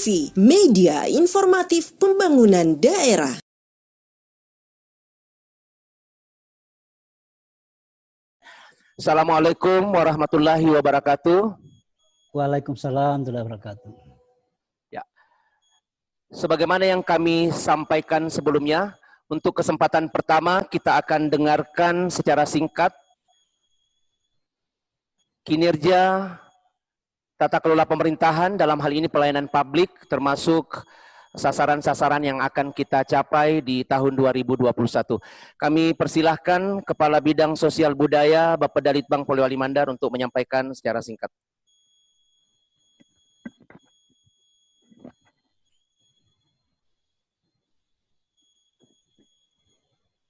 TV, media informatif pembangunan daerah. Assalamualaikum warahmatullahi wabarakatuh. Waalaikumsalam warahmatullahi wabarakatuh. Ya, sebagaimana yang kami sampaikan sebelumnya, untuk kesempatan pertama kita akan dengarkan secara singkat kinerja tata kelola pemerintahan, dalam hal ini pelayanan publik, termasuk sasaran-sasaran yang akan kita capai di tahun 2021. Kami persilahkan Kepala Bidang Sosial Budaya Bapak Dalitbang Polewali Mandar untuk menyampaikan secara singkat.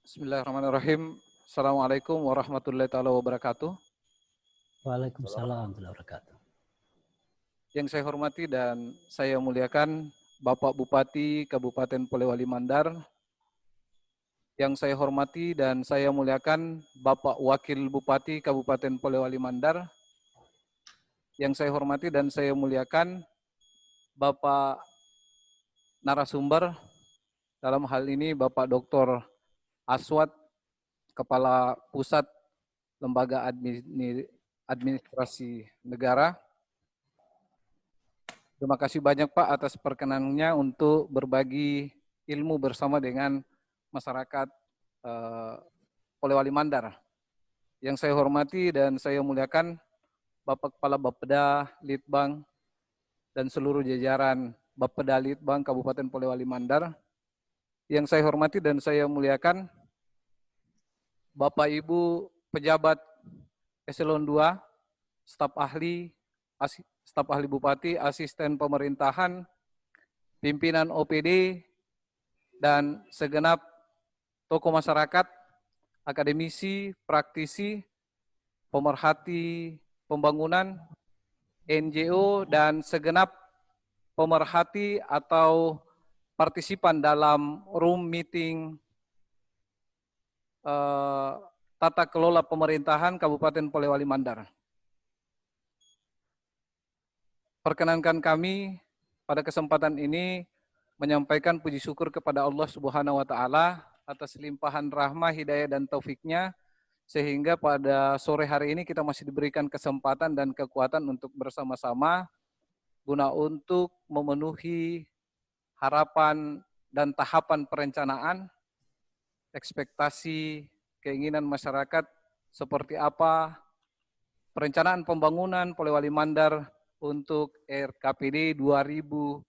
Bismillahirrahmanirrahim. Assalamualaikum warahmatullahi wabarakatuh. Waalaikumsalam warahmatullahi wabarakatuh. Yang saya hormati dan saya muliakan Bapak Bupati Kabupaten Polewali Mandar. Yang saya hormati dan saya muliakan Bapak Wakil Bupati Kabupaten Polewali Mandar. Yang saya hormati dan saya muliakan Bapak narasumber, dalam hal ini Bapak Dr. Aswad, Kepala Pusat Lembaga Administrasi Negara. Terima kasih banyak Pak atas perkenanannya untuk berbagi ilmu bersama dengan masyarakat Polewali Mandar. Yang saya hormati dan saya muliakan Bapak Kepala Bapeda, Litbang, dan seluruh jajaran Bapeda Litbang Kabupaten Polewali Mandar. Yang saya hormati dan saya muliakan Bapak Ibu pejabat Eselon 2, staf ahli Bupati, asisten pemerintahan, pimpinan OPD, dan segenap tokoh masyarakat, akademisi, praktisi, pemerhati pembangunan, NGO, dan segenap pemerhati atau partisipan dalam room meeting tata kelola pemerintahan Kabupaten Polewali Mandar. Perkenankan kami pada kesempatan ini menyampaikan puji syukur kepada Allah Subhanahu wa Ta'ala atas limpahan rahmah, hidayah, dan taufiknya, sehingga pada sore hari ini kita masih diberikan kesempatan dan kekuatan untuk bersama-sama guna untuk memenuhi harapan dan tahapan perencanaan, ekspektasi, keinginan masyarakat seperti apa perencanaan pembangunan Polewali Mandar untuk RKPD 2021.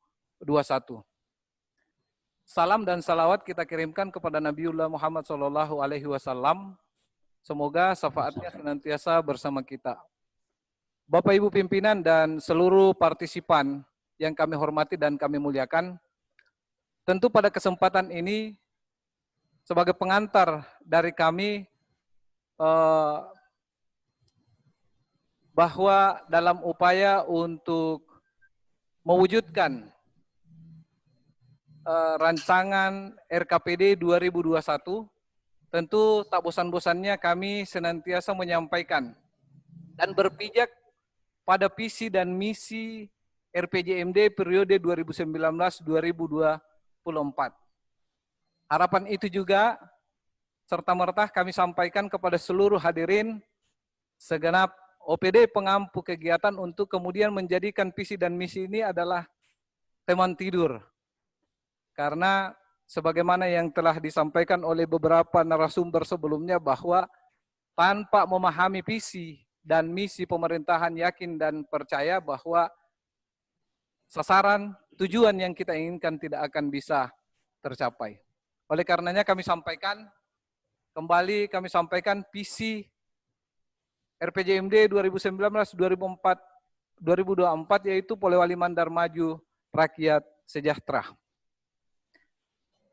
Salam dan salawat kita kirimkan kepada Nabiullah Muhammad SAW. Semoga syafaatnya senantiasa bersama kita. Bapak Ibu pimpinan dan seluruh partisipan yang kami hormati dan kami muliakan, tentu pada kesempatan ini sebagai pengantar dari kami bahwa dalam upaya untuk mewujudkan rancangan RKPD 2021, tentu tak bosan-bosannya kami senantiasa menyampaikan dan berpijak pada visi dan misi RPJMD periode 2019-2024. Harapan itu juga serta-merta kami sampaikan kepada seluruh hadirin segenap OPD pengampu kegiatan untuk kemudian menjadikan visi dan misi ini adalah teman tidur. Karena sebagaimana yang telah disampaikan oleh beberapa narasumber sebelumnya bahwa tanpa memahami visi dan misi pemerintahan, yakin dan percaya bahwa sasaran tujuan yang kita inginkan tidak akan bisa tercapai. Oleh karenanya kami sampaikan visi RPJMD 2019-2024 yaitu Polewali Mandar Maju, Rakyat Sejahtera.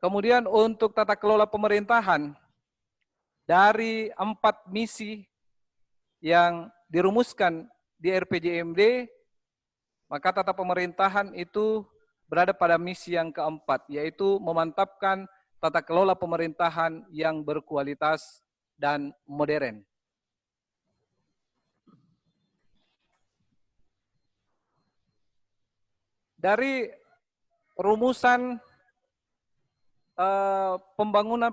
Kemudian untuk tata kelola pemerintahan, dari 4 misi yang dirumuskan di RPJMD, maka tata pemerintahan itu berada pada misi yang keempat, yaitu memantapkan tata kelola pemerintahan yang berkualitas dan modern. Dari rumusan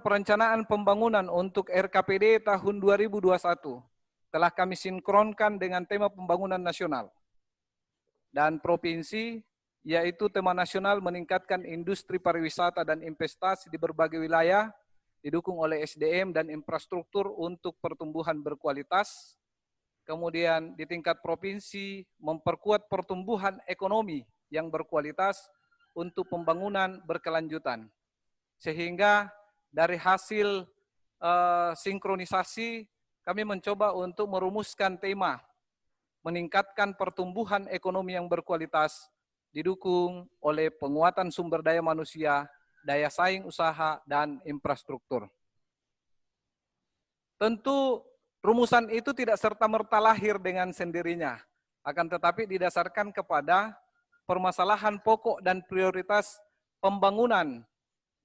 perencanaan pembangunan untuk RKPD tahun 2021 telah kami sinkronkan dengan tema pembangunan nasional dan provinsi, yaitu tema nasional meningkatkan industri pariwisata dan investasi di berbagai wilayah, didukung oleh SDM dan infrastruktur untuk pertumbuhan berkualitas. Kemudian di tingkat provinsi, memperkuat pertumbuhan ekonomi yang berkualitas untuk pembangunan berkelanjutan. Sehingga dari hasil sinkronisasi, kami mencoba untuk merumuskan tema meningkatkan pertumbuhan ekonomi yang berkualitas, didukung oleh penguatan sumber daya manusia, daya saing usaha, dan infrastruktur. Tentu rumusan itu tidak serta-merta lahir dengan sendirinya, akan tetapi didasarkan kepada permasalahan pokok dan prioritas pembangunan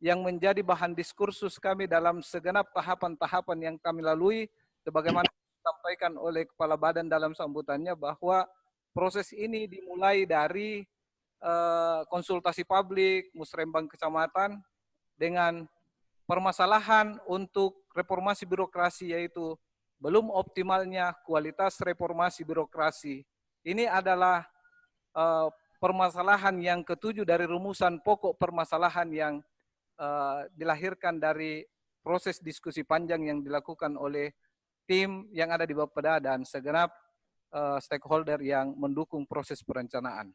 yang menjadi bahan diskursus kami dalam segenap tahapan-tahapan yang kami lalui, sebagaimana disampaikan oleh Kepala Badan dalam sambutannya bahwa proses ini dimulai dari konsultasi publik, musrembang kecamatan, dengan permasalahan untuk reformasi birokrasi, yaitu belum optimalnya kualitas reformasi birokrasi. Ini adalah permasalahan yang ketujuh dari rumusan pokok permasalahan yang dilahirkan dari proses diskusi panjang yang dilakukan oleh tim yang ada di Bapeda dan segenap stakeholder yang mendukung proses perencanaan.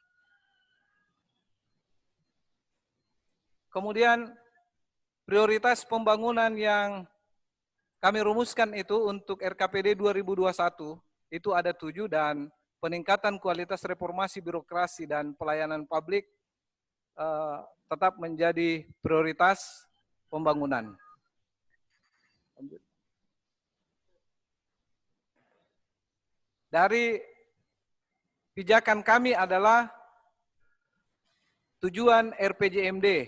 Kemudian prioritas pembangunan yang kami rumuskan itu untuk RKPD 2021 itu ada 7, dan peningkatan kualitas reformasi birokrasi dan pelayanan publik tetap menjadi prioritas pembangunan. Dari pijakan kami adalah tujuan RPJMD,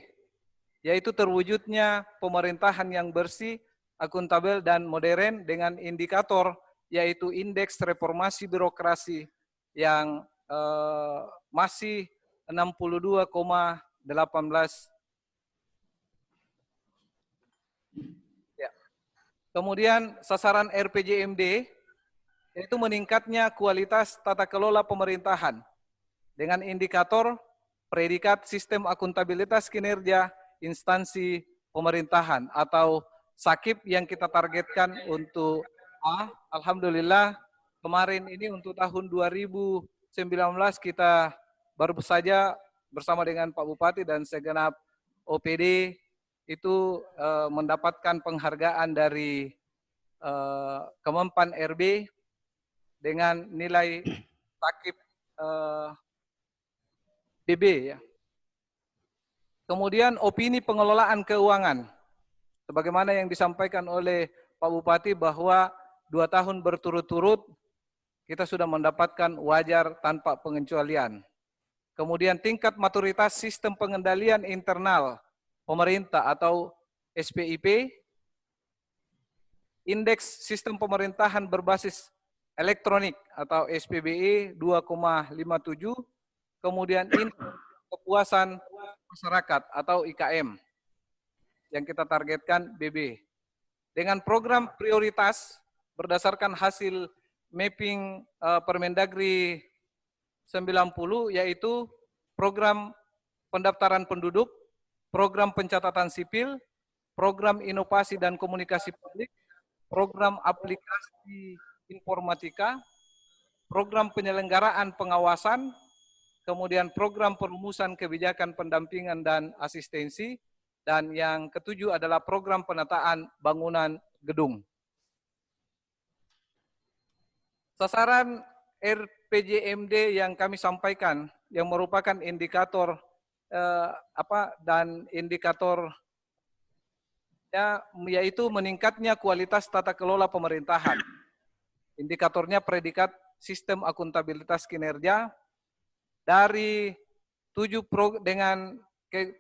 yaitu terwujudnya pemerintahan yang bersih, akuntabel, dan modern dengan indikator yaitu indeks reformasi birokrasi yang masih 62,18. Ya. Kemudian sasaran RPJMD yaitu meningkatnya kualitas tata kelola pemerintahan dengan indikator predikat sistem akuntabilitas kinerja instansi pemerintahan atau SAKIP yang kita targetkan untuk A. Alhamdulillah kemarin ini untuk tahun 2019 kita baru saja bersama dengan Pak Bupati dan segenap OPD itu mendapatkan penghargaan dari Kemenpan RB dengan nilai SAKIP BB ya. Kemudian opini pengelolaan keuangan, sebagaimana yang disampaikan oleh Pak Bupati bahwa 2 tahun berturut-turut kita sudah mendapatkan wajar tanpa pengecualian. Kemudian tingkat maturitas sistem pengendalian internal pemerintah atau SPIP, indeks sistem pemerintahan berbasis elektronik atau SPBE 2,57, kemudian indeks kepuasan masyarakat atau IKM yang kita targetkan BB. Dengan program prioritas berdasarkan hasil mapping Permendagri 90, yaitu program pendaftaran penduduk, program pencatatan sipil, program inovasi dan komunikasi publik, program aplikasi informatika, program penyelenggaraan pengawasan, kemudian program perumusan kebijakan pendampingan dan asistensi, dan yang ketujuh adalah program penataan bangunan gedung. Sasaran RPJMD yang kami sampaikan yang merupakan indikator dan indikator yaitu meningkatnya kualitas tata kelola pemerintahan. Indikatornya predikat sistem akuntabilitas kinerja dari 7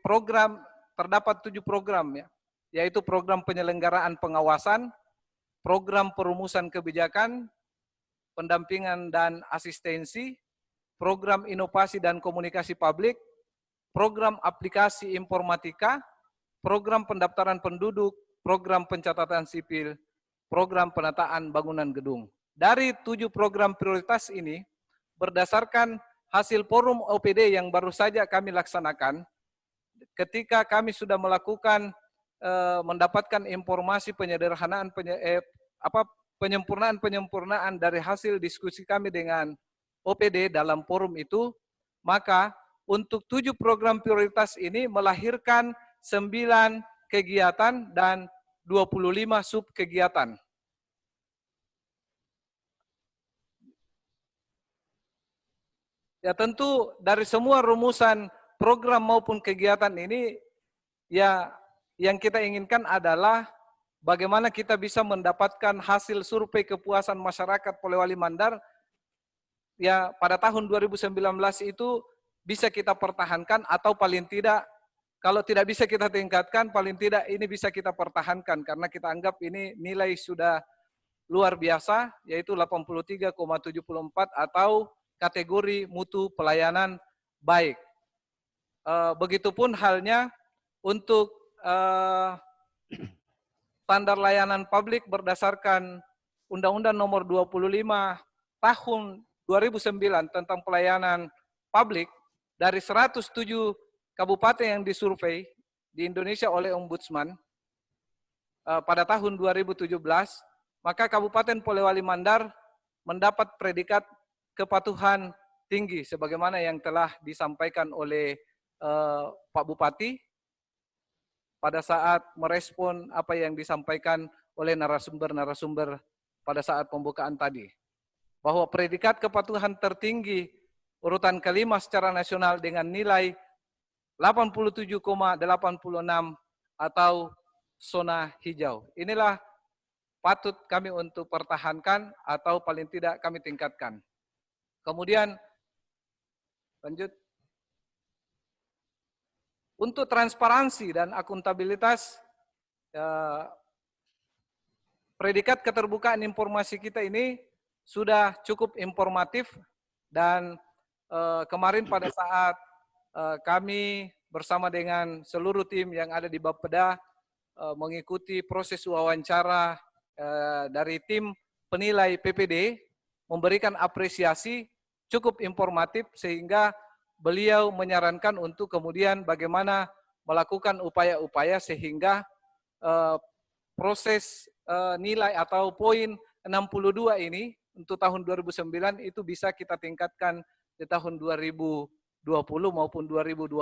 program, terdapat 7 program ya, yaitu program penyelenggaraan pengawasan, program perumusan kebijakan, pendampingan dan asistensi, program inovasi dan komunikasi publik, program aplikasi informatika, program pendaftaran penduduk, program pencatatan sipil, program penataan bangunan gedung. Dari 7 program prioritas ini, berdasarkan hasil forum OPD yang baru saja kami laksanakan, ketika kami sudah melakukan mendapatkan informasi penyempurnaan dari hasil diskusi kami dengan OPD dalam forum itu, maka untuk 7 program prioritas ini melahirkan 9 kegiatan dan 25 sub kegiatan. Ya tentu dari semua rumusan program maupun kegiatan ini, ya yang kita inginkan adalah bagaimana kita bisa mendapatkan hasil survei kepuasan masyarakat Polewali Mandar ya pada tahun 2019 itu bisa kita pertahankan, atau paling tidak kalau tidak bisa kita tingkatkan, paling tidak ini bisa kita pertahankan karena kita anggap ini nilai sudah luar biasa, yaitu 83,74 atau kategori mutu pelayanan baik. Begitupun halnya untuk standar layanan publik berdasarkan Undang-Undang Nomor 25 Tahun 2009 tentang pelayanan publik, dari 107 kabupaten yang disurvei di Indonesia oleh Ombudsman pada tahun 2017, maka Kabupaten Polewali Mandar mendapat predikat kepatuhan tinggi sebagaimana yang telah disampaikan oleh Pak Bupati pada saat merespon apa yang disampaikan oleh narasumber-narasumber pada saat pembukaan tadi. Bahwa predikat kepatuhan tertinggi urutan kelima secara nasional dengan nilai 87,86 atau zona hijau. Inilah patut kami untuk pertahankan atau paling tidak kami tingkatkan. Kemudian lanjut. Untuk transparansi dan akuntabilitas, predikat keterbukaan informasi kita ini sudah cukup informatif, dan kemarin pada saat kami bersama dengan seluruh tim yang ada di Bapeda mengikuti proses wawancara dari tim penilai PPD, memberikan apresiasi cukup informatif sehingga beliau menyarankan untuk kemudian bagaimana melakukan upaya-upaya sehingga proses nilai atau poin 62 ini untuk tahun 2009 itu bisa kita tingkatkan di tahun 2020 maupun 2021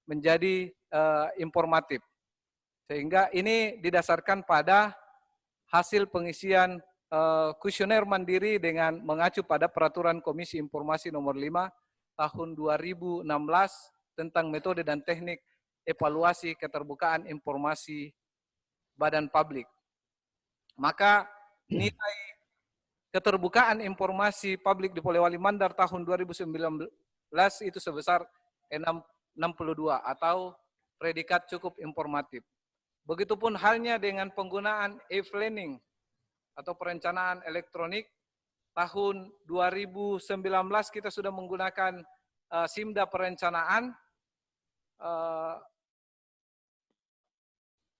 menjadi informatif. Sehingga ini didasarkan pada hasil pengisian kuesioner mandiri dengan mengacu pada Peraturan Komisi Informasi Nomor 5 Tahun 2016 tentang metode dan teknik evaluasi keterbukaan informasi badan publik. Maka nilai keterbukaan informasi publik di Polewali Mandar tahun 2019 itu sebesar 62 atau predikat cukup informatif. Begitupun halnya dengan penggunaan e-planning atau perencanaan elektronik. Tahun 2019 kita sudah menggunakan Simda perencanaan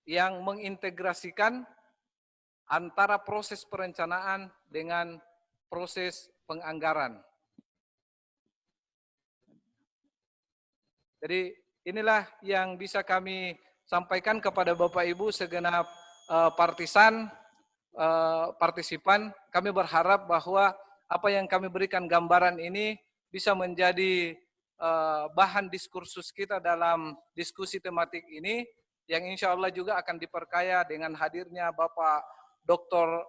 yang mengintegrasikan antara proses perencanaan dengan proses penganggaran. Jadi inilah yang bisa kami sampaikan kepada Bapak Ibu segenap partisipan. Kami berharap bahwa apa yang kami berikan gambaran ini bisa menjadi bahan diskursus kita dalam diskusi tematik ini, yang insya Allah juga akan diperkaya dengan hadirnya Bapak Dr.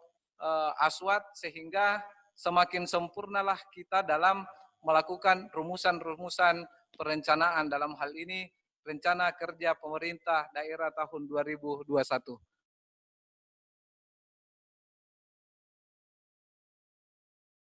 Aswad, sehingga semakin sempurnalah kita dalam melakukan rumusan-rumusan perencanaan dalam hal ini rencana kerja pemerintah daerah tahun 2021.